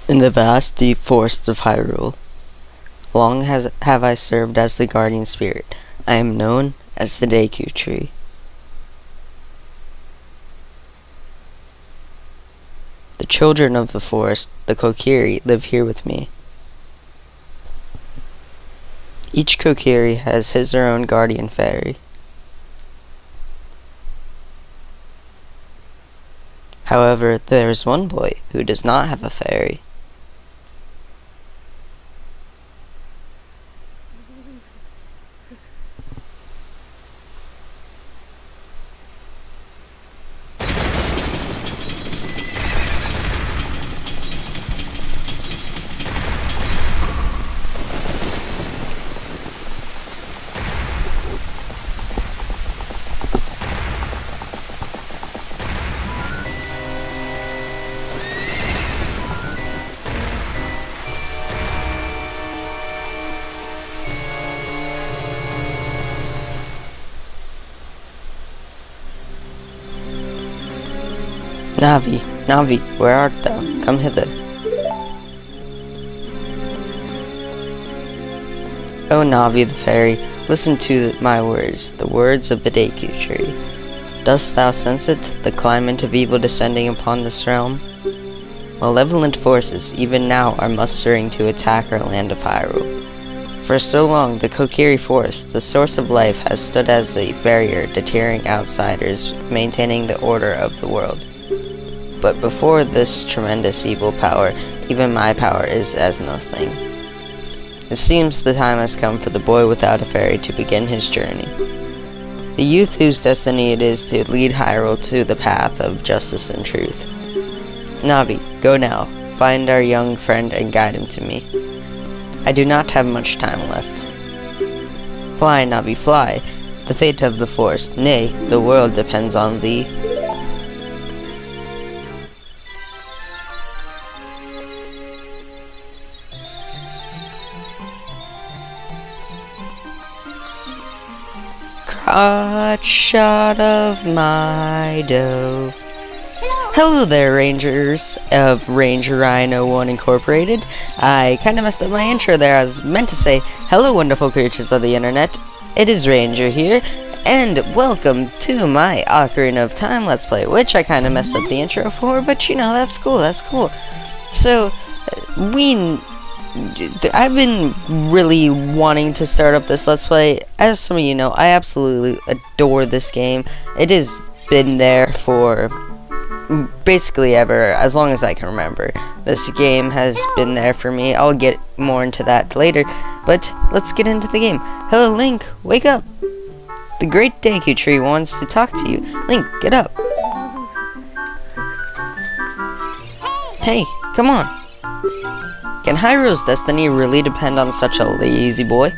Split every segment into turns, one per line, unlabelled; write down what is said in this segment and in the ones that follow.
In the vast, deep forests of Hyrule, long have I served as the guardian spirit. I am known as the Deku Tree. The children of the forest, the Kokiri, live here with me. Each Kokiri has his or own guardian fairy. However, there is one boy who does not have a fairy. Navi, where art thou? Come hither. O Navi the fairy, listen to my words, the words of the Deku Tree. Dost thou sense it, the climate of evil descending upon this realm? Malevolent forces even now are mustering to attack our land of Hyrule. For so long, the Kokiri Forest, the source of life, has stood as a barrier deterring outsiders, maintaining the order of the world. But before this tremendous evil power, even my power is as nothing. It seems the time has come for the boy without a fairy to begin his journey. The youth whose destiny it is to lead Hyrule to the path of justice and truth. Navi, go now, find our young friend and guide him to me. I do not have much time left. Fly, Navi, fly. The fate of the forest, nay, the world depends on thee. Crotch shot of my dough. Hello there, Rangers of Ranger Rhino 1 Incorporated. I kinda messed up my intro there. I was meant to say, hello wonderful creatures of the internet. It is Ranger here, and welcome to my Ocarina of Time Let's Play, which I kinda messed up the intro for, but you know, that's cool. So, I've been really wanting to start up this Let's Play. As some of you know, I absolutely adore this game. It has been there for basically ever, as long as I can remember. This game has been there for me. I'll get more into that later, but let's get into the game. Hello, Link, wake up. The great Deku Tree wants to talk to you. Link, get up. Hey, come on. Can Hyrule's destiny really depend on such a lazy boy?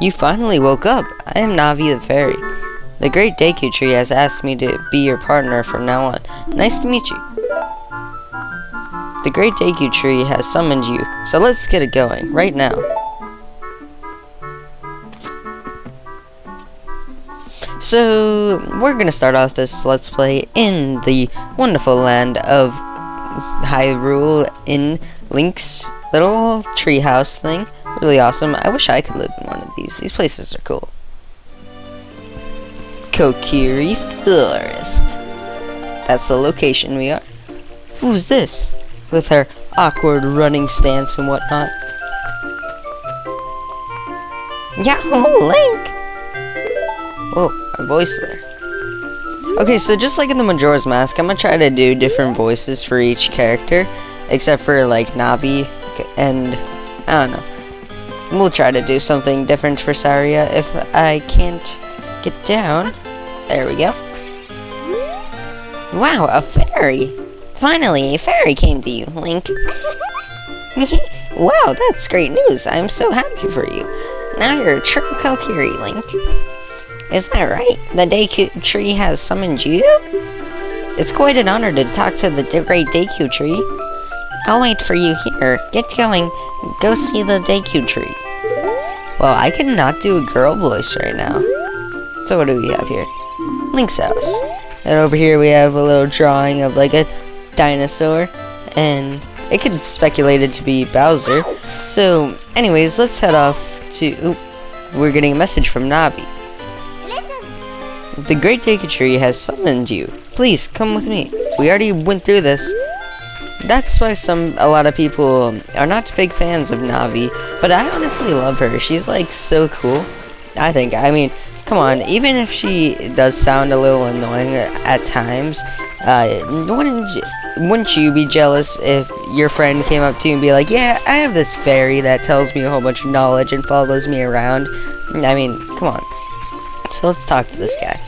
You finally woke up. I am Navi the Fairy. The great Deku Tree has asked me to be your partner from now on. Nice to meet you. The great Deku Tree has summoned you, so let's get it going, right now. So, we're gonna start off this Let's Play in the wonderful land of Hyrule in Link's little treehouse thing. Really awesome. I wish I could live in one of these. These places are cool. Kokiri Forest. That's the location we are. Who's this? With her awkward running stance and whatnot. Yahoo, Link! Whoa, a voice there. Okay, so just like in the Majora's Mask, I'm gonna try to do different voices for each character, except for like Navi and I don't know. We'll try to do something different for Saria if I can't get down. There we go. Wow, a fairy! Finally, a fairy came to you, Link. Wow, that's great news. I'm so happy for you. Now you're a true Kokiri, Link. Is that right? The Deku Tree has summoned you? It's quite an honor to talk to the great Deku Tree. I'll wait for you here. Get going. Go see the Deku tree. Well, I cannot do a girl voice right now. So what do we have here? Link's house. And over here we have a little drawing of like a dinosaur. And it could be speculated to be Bowser. So, anyways, let's head off to... Oop, we're getting a message from Navi. The Great Deku Tree has summoned you. Please, come with me. We already went through this. That's why a lot of people are not big fans of Navi, but I honestly love her. She's like so cool. I mean, come on, even if she does sound a little annoying at times, wouldn't you be jealous if your friend came up to you and be like, yeah, I have this fairy that tells me a whole bunch of knowledge and follows me around? I mean, come on. So let's talk to this guy.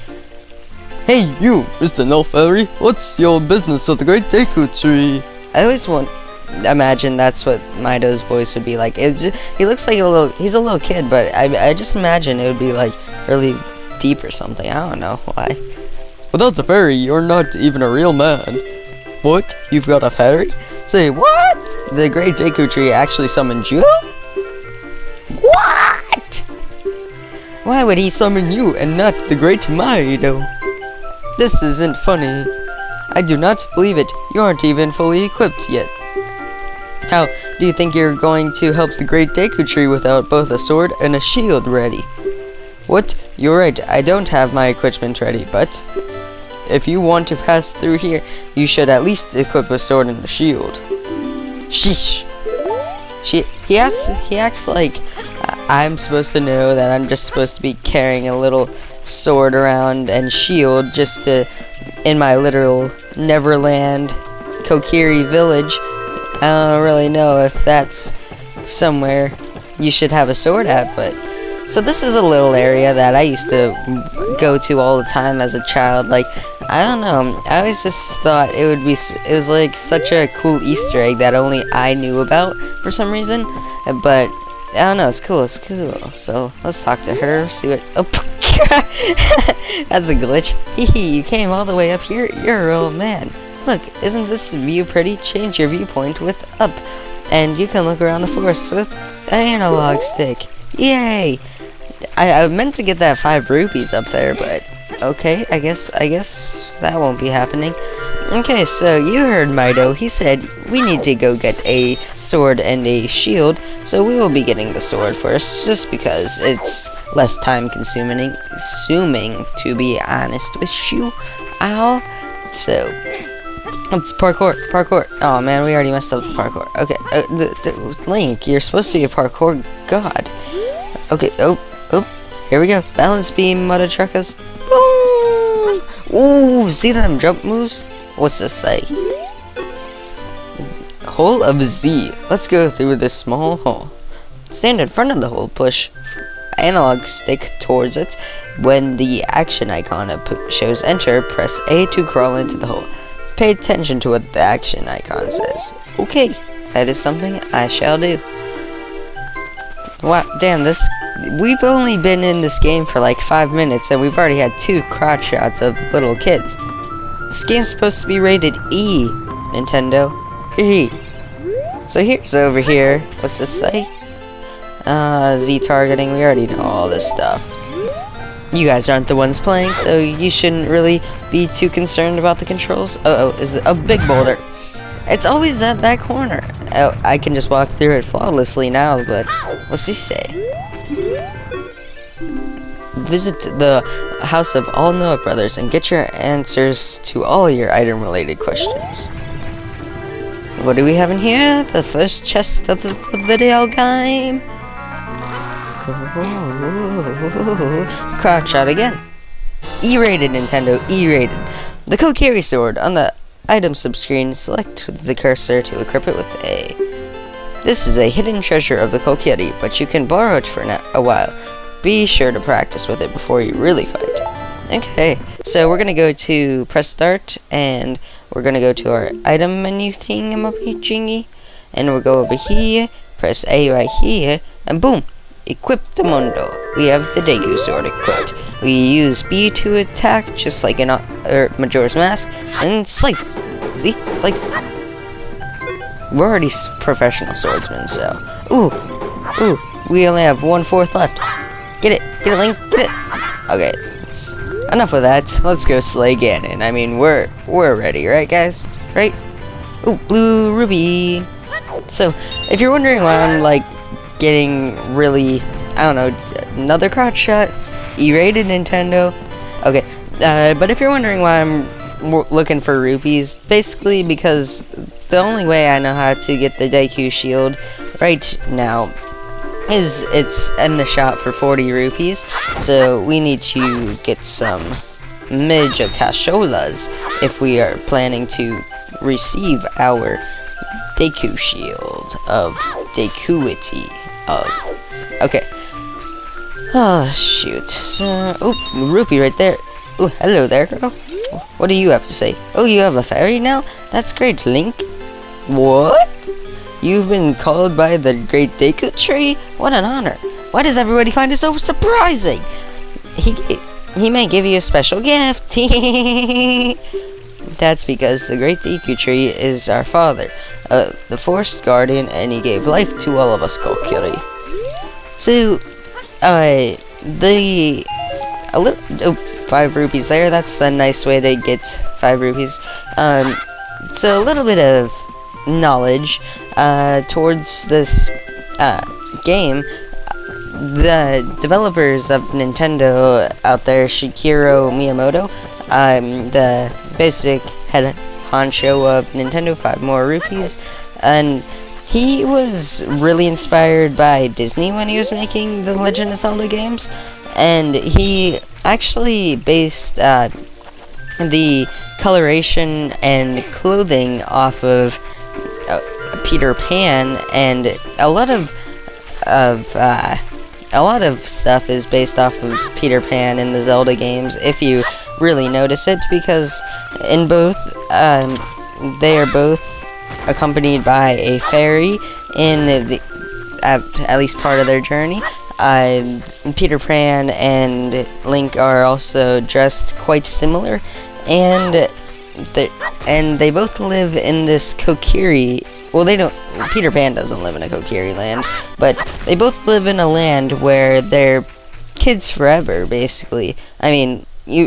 Hey you, Mr. No Fairy, what's your business with the Great Deku Tree?
I always imagine that's what Mido's voice would be like. He looks like he's a little kid, but I just imagine it would be like really deep or something. I don't know why.
Without the fairy, you're not even a real man. What? You've got a fairy? Say what? The Great Deku Tree actually summoned you?
What?
Why would he summon you and not the Great Mido? This isn't funny. I do not believe it. You aren't even fully equipped yet. How do you think you're going to help the Great Deku Tree without both a sword and a shield ready? What? You're right, I don't have my equipment ready, but if you want to pass through here, you should at least equip a sword and a shield. Sheesh. He acts like I'm supposed to know that I'm just supposed to be carrying a little sword around and shield just to, in my literal Neverland Kokiri village. I don't really know if that's somewhere you should have a sword at, but... So this is a little area that I used to go to all the time as a child. Like, I don't know, I always just thought it was like such a cool Easter egg that only I knew about for some reason. But, I don't know, it's cool. So, let's talk to her, see what... Oh, that's a glitch. Hee, you came all the way up here? You're a real man. Look, isn't this view pretty? Change your viewpoint with up, and you can look around the forest with an analog stick. Yay! I meant to get that 5 rupees up there, but okay, I guess that won't be happening. Okay, so you heard Mido. He said we need to go get a sword and a shield, so we will be getting the sword first, just because it's less time consuming, to be honest with you. Ow. So, it's parkour. Oh man, we already messed up the parkour. Okay, Link, you're supposed to be a parkour god. Okay, oh, here we go. Balance beam, mother truckers. Boom! Ooh, see them jump moves? What's this say? Hole of Z. Let's go through this small hole. Stand in front of the hole, push analog stick towards it. When the action icon shows enter, press A to crawl into the hole. Pay attention to what the action icon says. Okay, that is something I shall do. Wow, damn, we've only been in this game for like 5 minutes and we've already had 2 crotch shots of little kids. This game's supposed to be rated E, Nintendo. E. So here's over here. What's this say? Z targeting. We already know all this stuff. You guys aren't the ones playing, so you shouldn't really be too concerned about the controls. Is it a big boulder? It's always at that corner. Oh, I can just walk through it flawlessly now, but what's he say? Visit the house of all Noah brothers and get your answers to all your item-related questions. What do we have in here? The first chest of the video game. Crouch out again. E-rated, Nintendo. E-rated. The Kokiri sword. On the item subscreen, select the cursor to equip it with A. This is a hidden treasure of the Kokiri, but you can borrow it for a while. Be sure to practice with it before you really fight. Okay, so we're gonna go to press start, and we're gonna go to our item menu thingamajiggy, and we'll go over here, press A right here, and boom! Equip the Mundo. We have the Deku sword equipped. We use B to attack, just like in Majora's Mask, and slice. See? Slice.
we're already professional swordsmen, so. Ooh, we only have 1/4 left. Get it, Link, get it. Okay, enough of that. Let's go slay Ganon. I mean, we're ready, right, guys? Right? Ooh, blue ruby. So, if you're wondering why I'm like getting really, I don't know, another crotch shot, E-rated Nintendo. Okay, but if you're wondering why I'm looking for rupees, basically because the only way I know how to get the Deku Shield right now is it's in the shop for 40 rupees. So we need to get some Major Casholas if we are planning to receive our Deku Shield of Dekuity of. Okay. Oh, shoot. So, oh, rupee right there. Oh, hello there, girl. What do you have to say? Oh, you have a fairy now? That's great, Link. What? You've been called by the great Deku Tree? What an honor. Why does everybody find it so surprising? He may give you a special gift. That's because the great Deku Tree is our father, the forest guardian, and he gave life to all of us Kokiri. So, 5 rupees there. That's a nice way to get 5 rupees. So a little bit of knowledge towards this game. The developers of Nintendo out there, Shigeru Miyamoto, the basic head honcho of Nintendo, 5 more rupees, and he was really inspired by Disney when he was making the Legend of Zelda games, and he actually based the coloration and clothing off of Peter Pan, and a lot of stuff is based off of Peter Pan in the Zelda games, if you really notice it, because in both they are both accompanied by a fairy in the at least part of their journey. Peter Pan and Link are also dressed quite similar, and they both live in this Kokiri. Well, they don't. Peter Pan doesn't live in a Kokiri land, but they both live in a land where they're kids forever, basically. I mean,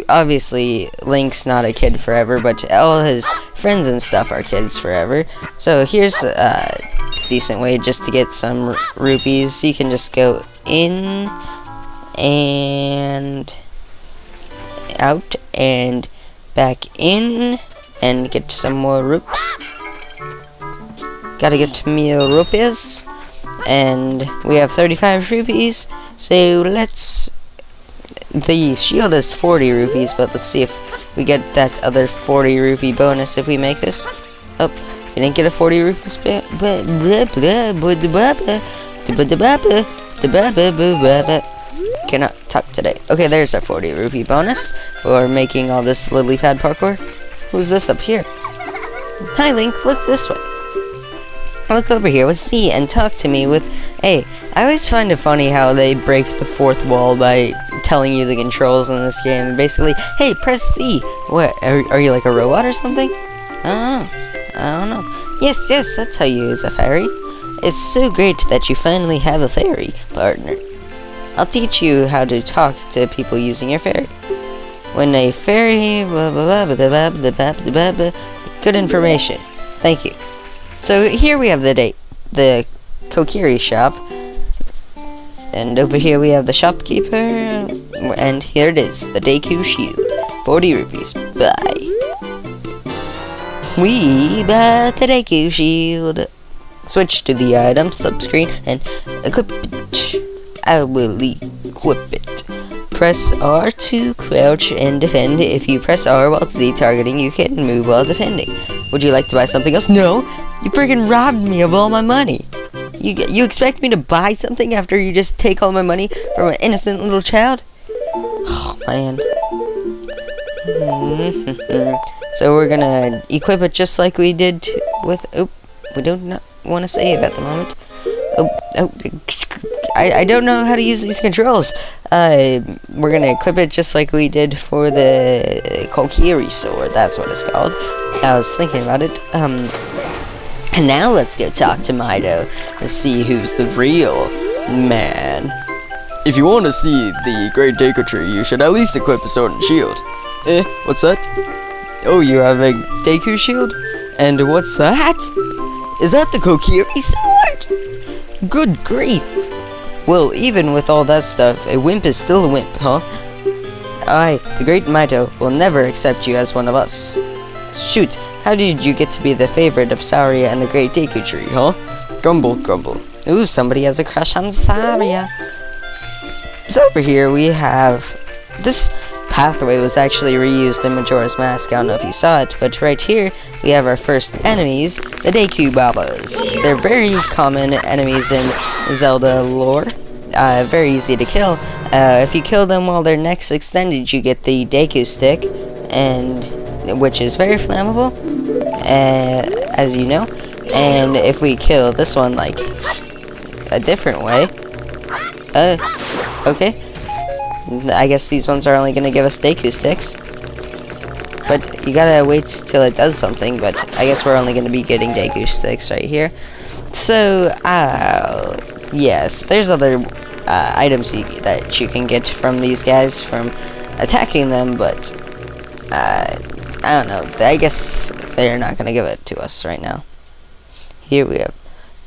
obviously Link's not a kid forever, but all his friends and stuff are kids forever. So here's a decent way just to get some rupees. You can just go in and out and back in and get some more rupees. Gotta get me rupees, and we have 35 rupees. So the shield is 40 rupees, but let's see if we get that other 40 rupee bonus if we make this. Oh, we didn't get a 40 rupees. Cannot talk today. Okay, there's our 40 rupee bonus for making all this lily pad parkour. Who's this up here? Hi, Link, look this way. Look over here with C and talk to me with A. I always find it funny how they break the fourth wall by telling you the controls in this game. Basically, hey, press C. What, are you like a robot or something? I don't know. Yes, that's how you use a fairy. It's so great that you finally have a fairy partner. I'll teach you how to talk to people using your fairy. When a fairy... Good information. Thank you. So here we have the Kokiri shop, and over here we have the shopkeeper, and here it is, the Deku Shield, 40 rupees. Bye. We bought the Deku Shield. Switch to the item subscreen and equip it. I will equip it. Press R to crouch and defend. If you press R while Z targeting, you can move while defending. Would you like to buy something else? No! You friggin' robbed me of all my money! You expect me to buy something after you just take all my money from an innocent little child? Oh, man. So we're gonna equip it just like we did with... Oh, we do not want to save at the moment. I don't know how to use these controls. We're gonna equip it just like we did for the Kokiri sword. That's what it's called. I was thinking about it. And now let's go talk to Mido and see who's the real man.
If you want to see the Great Deku Tree, you should at least equip a sword and shield. What's that? Oh, you have a Deku shield? And what's that? Is that the Kokiri sword? Good grief. Well, even with all that stuff, a wimp is still a wimp, huh? I, the Great Mido, will never accept you as one of us. Shoot, how did you get to be the favorite of Saria and the Great Deku Tree, huh? Grumble, grumble. Ooh, somebody has a crush on Saria. So over here we have... This pathway was actually reused in Majora's Mask. I don't know if you saw it, but right here we have our first enemies, the Deku Babas. They're very common enemies in Zelda lore. Very easy to kill. If you kill them while their neck's extended, you get the Deku Stick, and which is very flammable, as you know. And if we kill this one like a different way, okay, I guess these ones are only gonna give us Deku Sticks. But you gotta wait till it does something, but I guess we're only gonna be getting Deku Sticks right here. So, yes, there's other items that you can get from these guys from attacking them, but I don't know, I guess they're not gonna give it to us right now. Here we have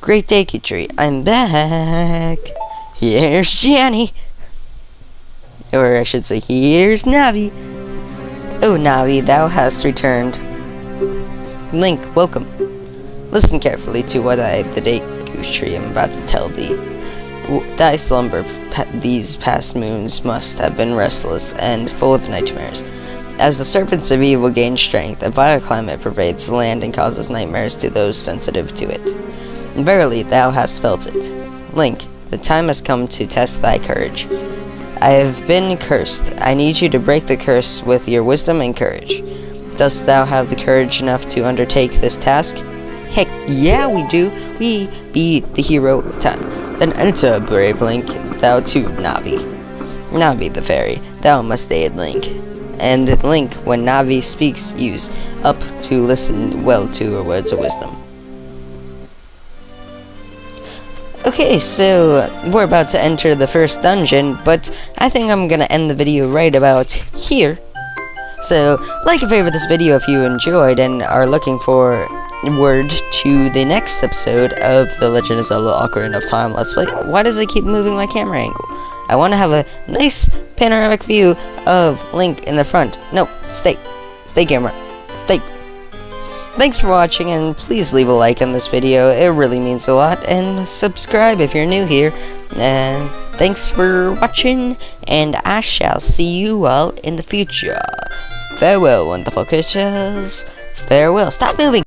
Great Deku Tree. I'm back. Here's Jenny. Or I should say, here's Navi. Oh, Navi, thou hast returned. Link, welcome. Listen carefully to what the Deku Tree am about to tell thee. Thy slumber these past moons must have been restless and full of nightmares. As the serpents of evil gain strength, a vile climate pervades the land and causes nightmares to those sensitive to it. Verily, thou hast felt it. Link, the time has come to test thy courage. I have been cursed. I need you to break the curse with your wisdom and courage. Dost thou have the courage enough to undertake this task? Heck, yeah, we do. We be the hero time. Then enter, brave Link, thou too, Navi. Navi the fairy, thou must aid Link. And Link, when Navi speaks, use up to listen well to her words of wisdom. Okay, so we're about to enter the first dungeon, but I think I'm gonna end the video right about here. So, like and favorite this video if you enjoyed and are looking forward to the next episode of The Legend of Zelda Ocarina of Time Let's Play. Why does it keep moving my camera angle? I want to have a nice panoramic view of Link in the front. No, stay camera, stay. Thanks for watching, and please leave a like on this video, it really means a lot, and subscribe if you're new here. And thanks for watching, and I shall see you all in the future. Farewell, wonderful creatures. Farewell. Stop moving!